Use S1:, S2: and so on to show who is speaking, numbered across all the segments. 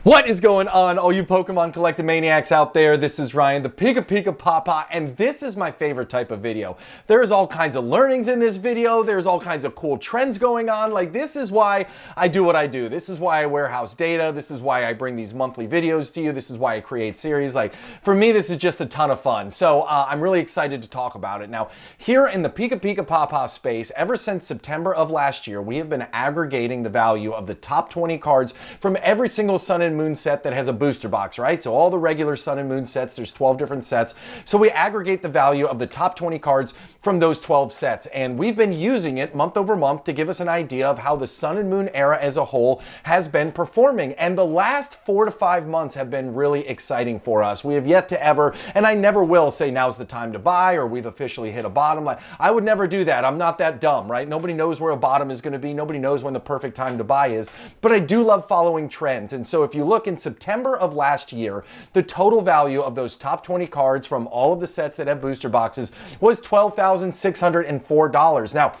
S1: What is going on, all you Pokemon collecting maniacs out there? This is Ryan, the PikaPikaPaPa, and this is my favorite type of video. There's all kinds of learnings in this video. There's all kinds of cool trends going on. Like, this is why I do what I do. This is why I warehouse data. This is why I bring these monthly videos to you. This is why I create series. Like, for me, this is just a ton of fun. So I'm really excited to talk about it. Now, here in the PikaPikaPaPa space, ever since September of last year, we have been aggregating the value of the top 20 cards from every single Sun and Moon set that has a booster box, right? So all the regular Sun and Moon sets, there's 12 different sets. So we aggregate the value of the top 20 cards from those 12 sets. And we've been using it month over month to give us an idea of how the Sun and Moon era as a whole has been performing. And the last 4 to 5 months have been really exciting for us. We have yet to ever, and I never will say now's the time to buy or we've officially hit a bottom. Like, I would never do that. I'm not that dumb, right? Nobody knows where a bottom is going to be. Nobody knows when the perfect time to buy is. But I do love following trends. And so if you look in September of last year, the total value of those top 20 cards from all of the sets that have booster boxes was $12,604. Now,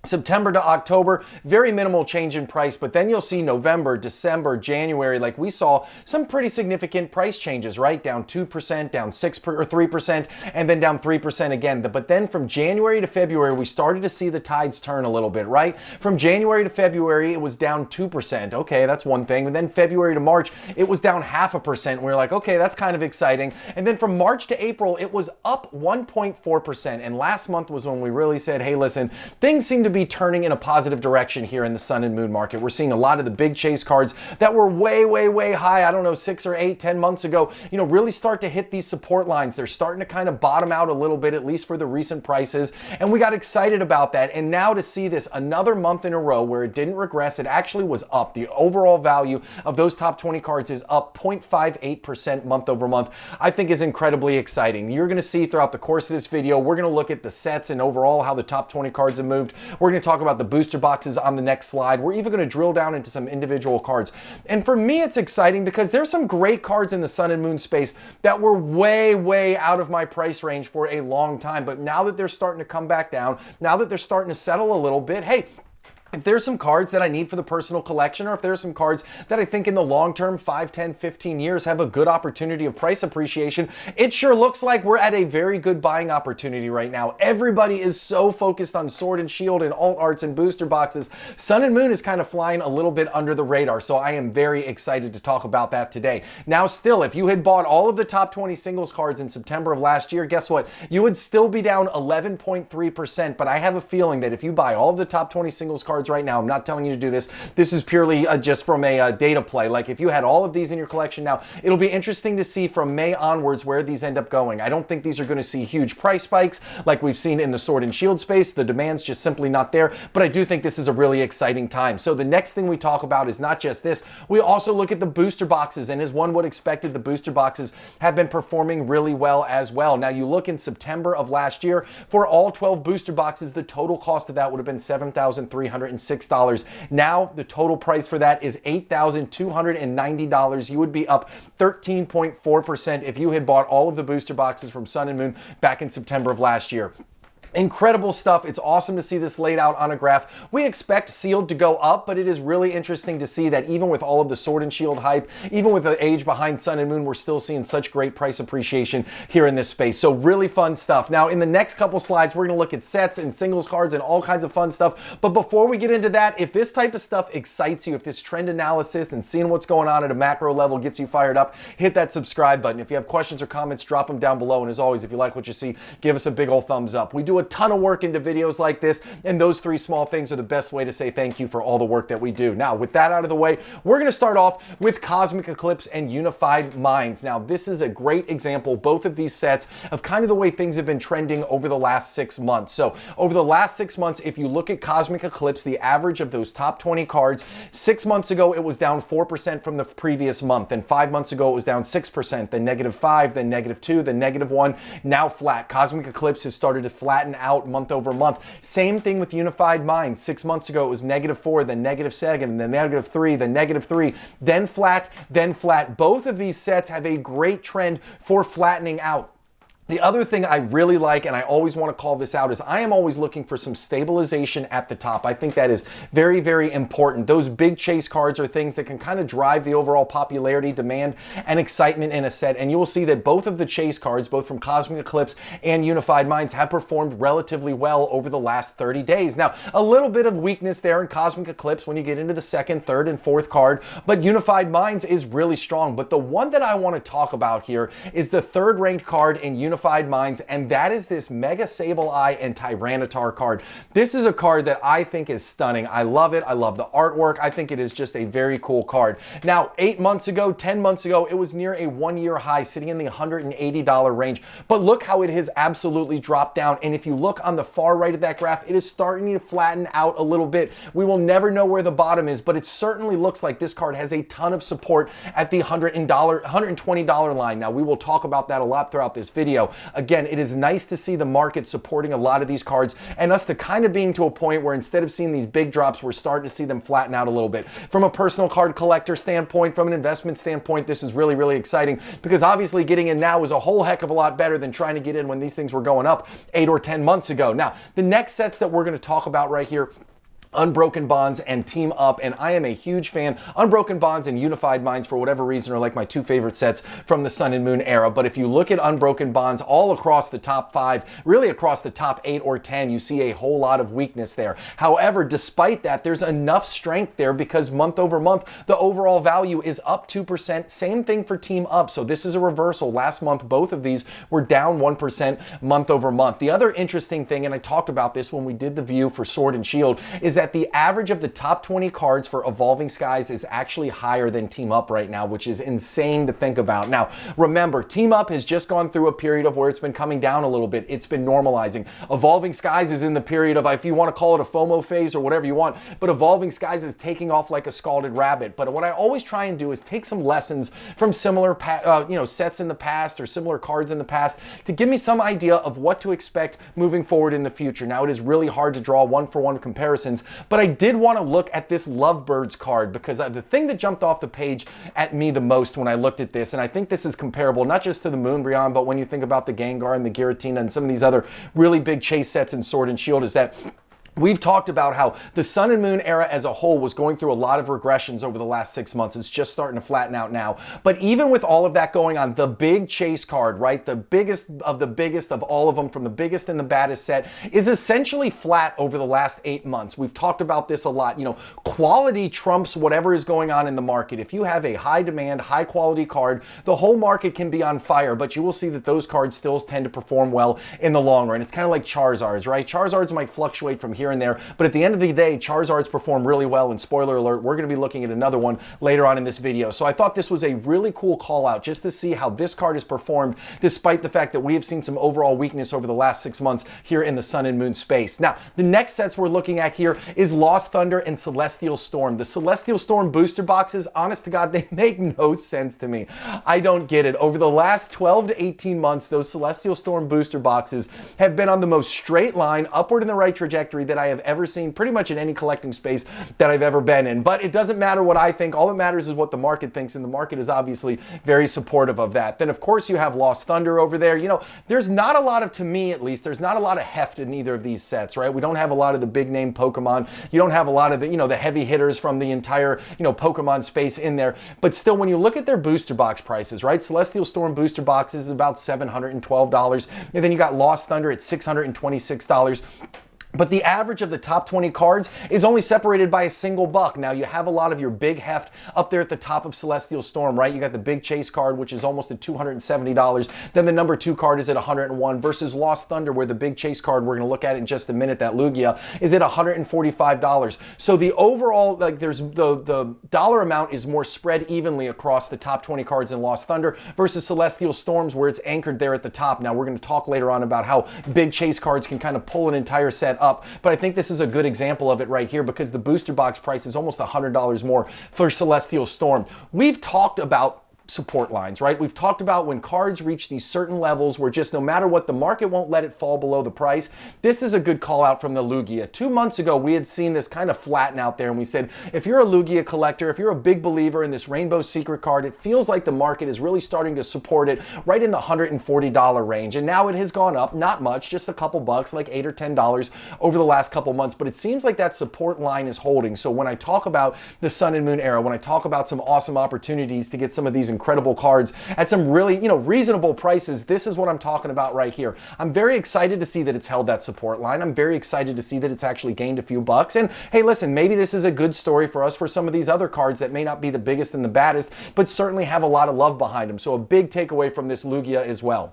S1: September to October, very minimal change in price, but then you'll see November, December, January, like we saw some pretty significant price changes, right? Down 2%, down 3%, and then down 3% again. But then from January to February, we started to see the tides turn a little bit, right? From January to February, it was down 2%. Okay, that's one thing. And then February to March, it was down 0.5%. We were like, okay, that's kind of exciting. And then from March to April, it was up 1.4%. And last month was when we really said, hey, listen, things seem to be turning in a positive direction here in the Sun and Moon market. We're seeing a lot of the big chase cards that were way high, I don't know, 6 or 8, 10 months ago, really start to hit these support lines. They're starting to kind of bottom out a little bit, at least for the recent prices. And we got excited about that. And now to see this another month in a row where it didn't regress, it actually was up. The overall value of those top 20 cards is up 0.58% month over month, I think is incredibly exciting. You're going to see throughout the course of this video, we're going to look at the sets and overall how the top 20 cards have moved. We're going to talk about the booster boxes on the next slide. We're even going to drill down into some individual cards. And for me, it's exciting because there's some great cards in the Sun and Moon space that were way out of my price range for a long time. But now that they're starting to come back down, now that they're starting to settle a little bit, hey, if there's some cards that I need for the personal collection, or if there's some cards that I think in the long term, 5, 10, 15 years have a good opportunity of price appreciation, it sure looks like we're at a very good buying opportunity right now. Everybody is so focused on Sword and Shield and alt arts and booster boxes. Sun and Moon is kind of flying a little bit under the radar, so I am very excited to talk about that today. Now still, if you had bought all of the top 20 singles cards in September of last year, guess what? You would still be down 11.3%, but I have a feeling that if you buy all of the top 20 singles cards right now, I'm not telling you to do this. This is purely just from a data play. Like, if you had all of these in your collection now, it'll be interesting to see from May onwards where these end up going. I don't think these are going to see huge price spikes like we've seen in the Sword and Shield space. The demand's just simply not there, but I do think this is a really exciting time. So the next thing we talk about is not just this. We also look at the booster boxes, and as one would expect, the booster boxes have been performing really well as well. Now, you look in September of last year, for all 12 booster boxes, the total cost of that would have been $7,306. Now, the total price for that is $8,290. You would be up 13.4% if you had bought all of the booster boxes from Sun and Moon back in September of last year. Incredible stuff. It's awesome to see this laid out on a graph. We expect sealed to go up, but it is really interesting to see that even with all of the Sword and Shield hype, even with the age behind Sun and Moon, we're still seeing such great price appreciation here in this space. So really fun stuff. Now, in the next couple slides, we're going to look at sets and singles cards and all kinds of fun stuff. But before we get into that, if this type of stuff excites you, if this trend analysis and seeing what's going on at a macro level gets you fired up, hit that subscribe button. If you have questions or comments, drop them down below. And as always, if you like what you see, give us a big old thumbs up. We do a ton of work into videos like this, and those 3 small things are the best way to say thank you for all the work that we do. Now, with that out of the way, we're going to start off with Cosmic Eclipse and Unified Minds. Now, this is a great example, both of these sets, of kind of the way things have been trending over the last 6 months. So over the last 6 months, if you look at Cosmic Eclipse, the average of those top 20 cards, 6 months ago, it was down 4% from the previous month. And 5 months ago, it was down 6%, then -5, then -2, then -1, now flat. Cosmic Eclipse has started to flatten out month over month. Same thing with Unified Minds. 6 months ago, it was -4, then -7, then -3, then -3, then flat, then flat. Both of these sets have a great trend for flattening out. The other thing I really like, and I always want to call this out, is I am always looking for some stabilization at the top. I think that is very, very important. Those big chase cards are things that can kind of drive the overall popularity, demand, and excitement in a set. And you will see that both of the chase cards, both from Cosmic Eclipse and Unified Minds, have performed relatively well over the last 30 days. Now, a little bit of weakness there in Cosmic Eclipse when you get into the second, third, and fourth card, but Unified Minds is really strong. But the one that I want to talk about here is the third ranked card in Unified Minds, and that is this Mega Sableye and Tyranitar card. This is a card that I think is stunning. I love it. I love the artwork. I think it is just a very cool card. Now, 8 months ago, 10 months ago, it was near a one-year high, sitting in the $180 range. But look how it has absolutely dropped down. And if you look on the far right of that graph, it is starting to flatten out a little bit. We will never know where the bottom is, but it certainly looks like this card has a ton of support at the $120 line. Now, we will talk about that a lot throughout this video. Again, it is nice to see the market supporting a lot of these cards and us to kind of being to a point where instead of seeing these big drops, we're starting to see them flatten out a little bit. From a personal card collector standpoint, from an investment standpoint, this is really, really exciting because obviously getting in now is a whole heck of a lot better than trying to get in when these things were going up 8 or 10 months ago. Now, the next sets that we're going to talk about right here, Unbroken Bonds and Team Up, and I am a huge fan. Unbroken Bonds and Unified Minds, for whatever reason, are like my two favorite sets from the Sun and Moon era. But if you look at Unbroken Bonds all across the top 5, really across the top 8 or 10, you see a whole lot of weakness there. However, despite that, there's enough strength there because month over month, the overall value is up 2%. Same thing for Team Up. So this is a reversal. Last month, both of these were down 1% month over month. The other interesting thing, and I talked about this when we did the view for Sword and Shield, is that the average of the top 20 cards for Evolving Skies is actually higher than Team Up right now, which is insane to think about. Now, remember, Team Up has just gone through a period of where it's been coming down a little bit. It's been normalizing. Evolving Skies is in the period of, if you want to call it a FOMO phase or whatever you want, but Evolving Skies is taking off like a scalded rabbit. But what I always try and do is take some lessons from similar sets in the past or similar cards in the past to give me some idea of what to expect moving forward in the future. Now, it is really hard to draw one-for-one comparisons, but I did want to look at this Lovebirds card because the thing that jumped off the page at me the most when I looked at this, and I think this is comparable not just to the Umbreon, but when you think about the Gengar and the Giratina and some of these other really big chase sets in Sword and Shield, is that we've talked about how the Sun and Moon era as a whole was going through a lot of regressions over the last 6 months. It's just starting to flatten out now. But even with all of that going on, the big chase card, right, the biggest of all of them, from the biggest and the baddest set, is essentially flat over the last 8 months. We've talked about this a lot. You know, quality trumps whatever is going on in the market. If you have a high demand, high quality card, the whole market can be on fire, but you will see that those cards still tend to perform well in the long run. It's kind of like Charizards, right? Charizards might fluctuate from here and there, but at the end of the day, Charizards perform really well, and spoiler alert, we're going to be looking at another one later on in this video. So I thought this was a really cool call out just to see how this card has performed despite the fact that we have seen some overall weakness over the last 6 months here in the Sun and Moon space. Now, the next sets we're looking at here is Lost Thunder and Celestial Storm. The Celestial Storm booster boxes, honest to God, they make no sense to me. I don't get it. Over the last 12 to 18 months, those Celestial Storm booster boxes have been on the most straight line, upward in the right trajectory that I have ever seen pretty much in any collecting space that I've ever been in. But it doesn't matter what I think. All that matters is what the market thinks, and the market is obviously very supportive of that. Then, of course, you have Lost Thunder over there. You know, there's not a lot of, to me at least, there's not a lot of heft in either of these sets, right? We don't have a lot of the big name Pokemon. You don't have a lot of the, the heavy hitters from the entire, Pokemon space in there. But still, when you look at their booster box prices, right? Celestial Storm booster box is about $712. And then you got Lost Thunder at $626. But the average of the top 20 cards is only separated by a single buck. Now, you have a lot of your big heft up there at the top of Celestial Storm, right? You got the big chase card, which is almost at $270. Then the number 2 card is at $101 versus Lost Thunder, where the big chase card we're going to look at in just a minute, that Lugia, is at $145. So the overall, like, there's the dollar amount is more spread evenly across the top 20 cards in Lost Thunder versus Celestial Storms, where it's anchored there at the top. Now, we're going to talk later on about how big chase cards can kind of pull an entire set up, but I think this is a good example of it right here because the booster box price is almost $100 more for Celestial Storm. We've talked about support lines, right? We've talked about when cards reach these certain levels where just no matter what, the market won't let it fall below the price. This is a good call out from the Lugia. 2 months ago, we had seen this kind of flatten out there, and we said, if you're a Lugia collector, if you're a big believer in this Rainbow Secret card, it feels like the market is really starting to support it right in the $140 range. And now it has gone up, not much, just a couple bucks, like $8 or $10 over the last couple months, but it seems like that support line is holding. So when I talk about the Sun and Moon era, when I talk about some awesome opportunities to get some of these incredible cards at some really, reasonable prices, this is what I'm talking about right here. I'm very excited to see that it's held that support line. I'm very excited to see that it's actually gained a few bucks. And hey, listen, maybe this is a good story for us for some of these other cards that may not be the biggest and the baddest, but certainly have a lot of love behind them. So a big takeaway from this Lugia as well.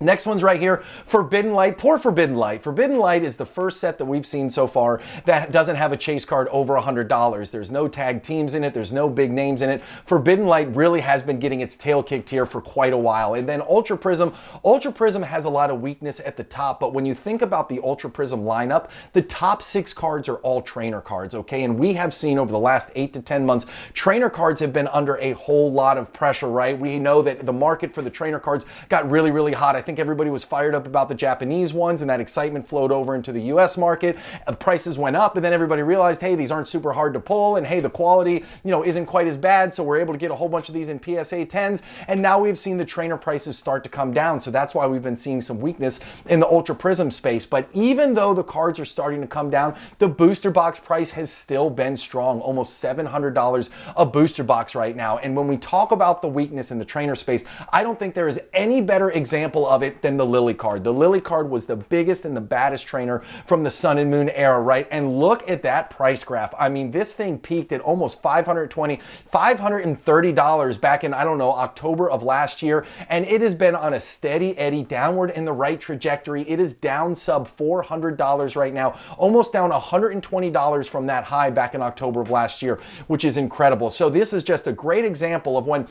S1: Next one's right here, Forbidden Light. Poor Forbidden Light. Forbidden Light is the first set that we've seen so far that doesn't have a chase card over $100. There's no tag teams in it. There's no big names in it. Forbidden Light really has been getting its tail kicked here for quite a while. And then Ultra Prism. Ultra Prism has a lot of weakness at the top, but when you think about the Ultra Prism lineup, the top 6 cards are all trainer cards, okay? And we have seen over the last 8 to 10 months, trainer cards have been under a whole lot of pressure, right? We know that the market for the trainer cards got really, really hot. I think everybody was fired up about the Japanese ones, and that excitement flowed over into the US market. Prices went up, and then everybody realized, hey, these aren't super hard to pull, and hey, the quality, isn't quite as bad, so we're able to get a whole bunch of these in PSA 10s, and now we've seen the trainer prices start to come down, so that's why we've been seeing some weakness in the Ultra Prism space. But even though the cards are starting to come down, the booster box price has still been strong, almost $700 a booster box right now. And when we talk about the weakness in the trainer space, I don't think there is any better example of it than the Lily card. The Lily card was the biggest and the baddest trainer from the Sun and Moon era, right? And look at that price graph. I mean, this thing peaked at almost $520, $530 back in, October of last year. And it has been on a steady eddy downward in the right trajectory. It is down sub $400 right now, almost down $120 from that high back in October of last year, which is incredible. So this is just a great example of when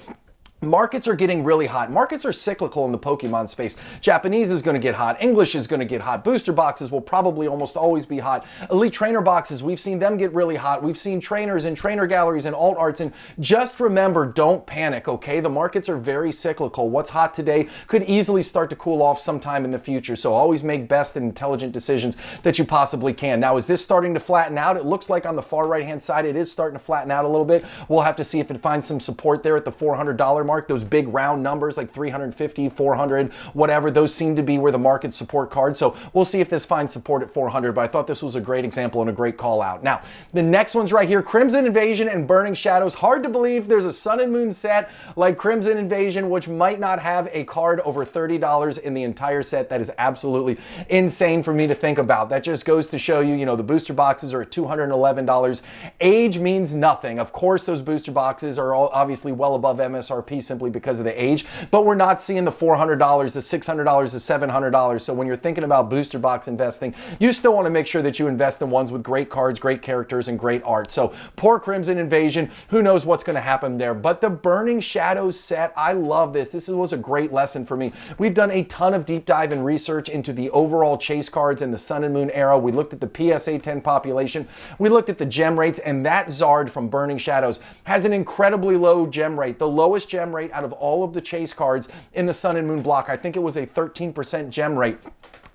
S1: markets are getting really hot. Markets are cyclical in the Pokemon space. Japanese is going to get hot. English is going to get hot. Booster boxes will probably almost always be hot. Elite trainer boxes, we've seen them get really hot. We've seen trainers and trainer galleries and alt arts. And just remember, don't panic, okay? The markets are very cyclical. What's hot today could easily start to cool off sometime in the future. So always make best and intelligent decisions that you possibly can. Now, is this starting to flatten out? It looks like on the far right-hand side, it is starting to flatten out a little bit. We'll have to see if it finds some support there at the $400 mark. Those big round numbers like 350, 400, whatever, those seem to be where the market support cards. So we'll see if this finds support at 400, but I thought this was a great example and a great call out. Now, the next one's right here, Crimson Invasion and Burning Shadows. Hard to believe there's a Sun and Moon set like Crimson Invasion, which might not have a card over $30 in the entire set. That is absolutely insane for me to think about. That just goes to show you, the booster boxes are at $211. Age means nothing. Of course, those booster boxes are all obviously well above MSRP simply because of the age, but we're not seeing the $400, the $600, the $700. So when you're thinking about booster box investing, you still want to make sure that you invest in ones with great cards, great characters, and great art. So poor Crimson Invasion, who knows what's going to happen there. But the Burning Shadows set, I love this. This was a great lesson for me. We've done a ton of deep dive and research into the overall chase cards in the Sun and Moon era. We looked at the PSA 10 population. We looked at the gem rates, and that Zard from Burning Shadows has an incredibly low gem rate, the lowest gem rate out of all of the chase cards in the Sun and Moon block. I think it was a 13% gem rate.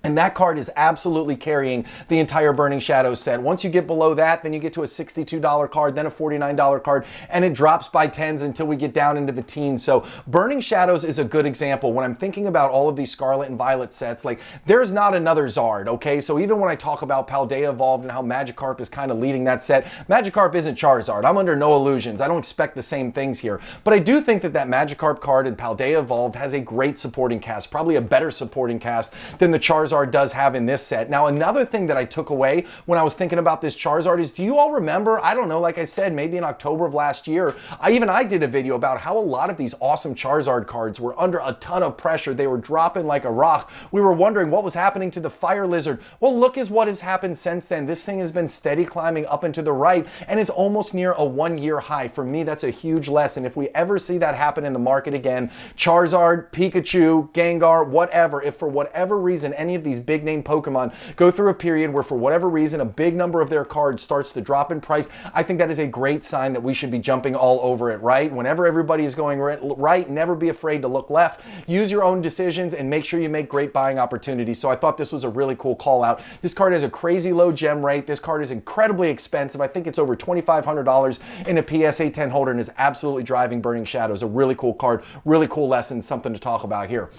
S1: And that card is absolutely carrying the entire Burning Shadows set. Once you get below that, then you get to a $62 card, then a $49 card, and it drops by tens until we get down into the teens. So Burning Shadows is a good example. When I'm thinking about all of these Scarlet and Violet sets, like there's not another Zard, okay? So even when I talk about Paldea Evolved and how Magikarp is kind of leading that set, Magikarp isn't Charizard. I'm under no illusions. I don't expect the same things here. But I do think that that Magikarp card in Paldea Evolved has a great supporting cast, probably a better supporting cast than the Charizard does have in this set. Now, another thing that I took away when I was thinking about this Charizard is, do you all remember, I don't know, like I said, maybe in October of last year, I did a video about how a lot of these awesome Charizard cards were under a ton of pressure. They were dropping like a rock. We were wondering what was happening to the Fire Lizard. Well, look is what has happened since then. This thing has been steady climbing up and to the right and is almost near a 1-year high. For me, that's a huge lesson. If we ever see that happen in the market again, Charizard, Pikachu, Gengar, whatever, if for whatever reason any of these big name Pokemon go through a period where for whatever reason, a big number of their cards starts to drop in price, I think that is a great sign that we should be jumping all over it, right? Whenever everybody is going right, never be afraid to look left, use your own decisions, and make sure you make great buying opportunities. So I thought this was a really cool call out. This card has a crazy low gem rate. This card is incredibly expensive. I think it's over $2,500 in a PSA 10 holder and is absolutely driving Burning Shadows. A really cool card, really cool lesson, something to talk about here.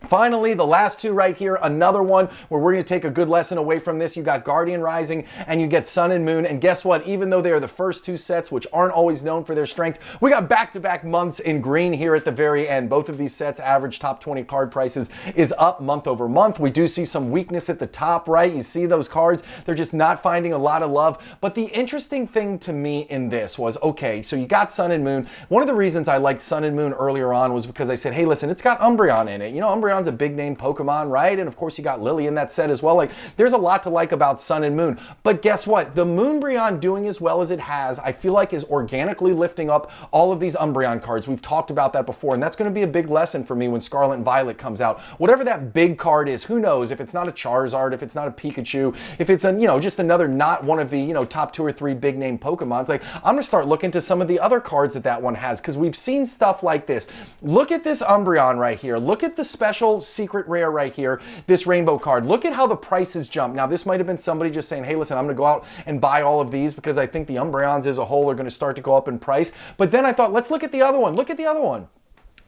S1: Finally, the last two right here, another one where we're going to take a good lesson away from this. You got Guardian Rising and you get Sun and Moon. And guess what? Even though they are the first two sets, which aren't always known for their strength, we got back-to-back months in green here at the very end. Both of these sets, average top 20 card prices is up month over month. We do see some weakness at the top, right? You see those cards, they're just not finding a lot of love. But the interesting thing to me in this was, okay, so you got Sun and Moon. One of the reasons I liked Sun and Moon earlier on was because I said, hey, listen, it's got Umbreon in it. You know, Umbreon's a big name Pokemon, right? And of course you got Lily in that set as well. Like, there's a lot to like about Sun and Moon. But guess what? The Moonbreon doing as well as it has, I feel like is organically lifting up all of these Umbreon cards. We've talked about that before, and that's going to be a big lesson for me when Scarlet and Violet comes out. Whatever that big card is, who knows? If it's not a Charizard, if it's not a Pikachu, if it's a, you know, just another not one of the, you know, top 2 or 3 big name Pokemons, like, I'm going to start looking to some of the other cards that that one has, because we've seen stuff like this. Look at this Umbreon right here. Look at the special secret rare right here, this rainbow card. Look at how the prices jump. Now, this might have been somebody just saying, hey, listen, I'm going to go out and buy all of these because I think the Umbreons as a whole are going to start to go up in price. But then I thought, let's look at the other one. Look at the other one.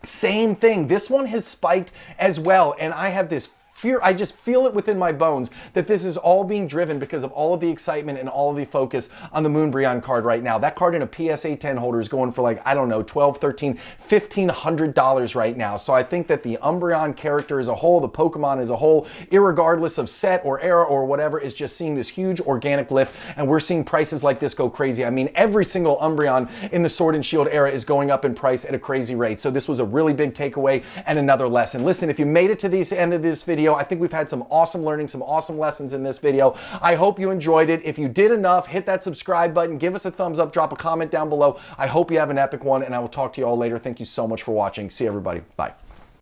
S1: Same thing. This one has spiked as well. And I have this fear, I just feel it within my bones that this is all being driven because of all of the excitement and all of the focus on the Moonbreon card right now. That card in a PSA 10 holder is going for like, I don't know, $1,200, $1,300, $1,500 right now. So I think that the Umbreon character as a whole, the Pokemon as a whole, irregardless of set or era or whatever, is just seeing this huge organic lift, and we're seeing prices like this go crazy. I mean, every single Umbreon in the Sword and Shield era is going up in price at a crazy rate. So this was a really big takeaway and another lesson. Listen, if you made it to the end of this video, I think we've had some awesome learning, some awesome lessons in this video. I hope you enjoyed it. If you did enough, hit that subscribe button, give us a thumbs up, drop a comment down below. I hope you have an epic one, and I will talk to you all later. Thank you so much for watching. See everybody. Bye.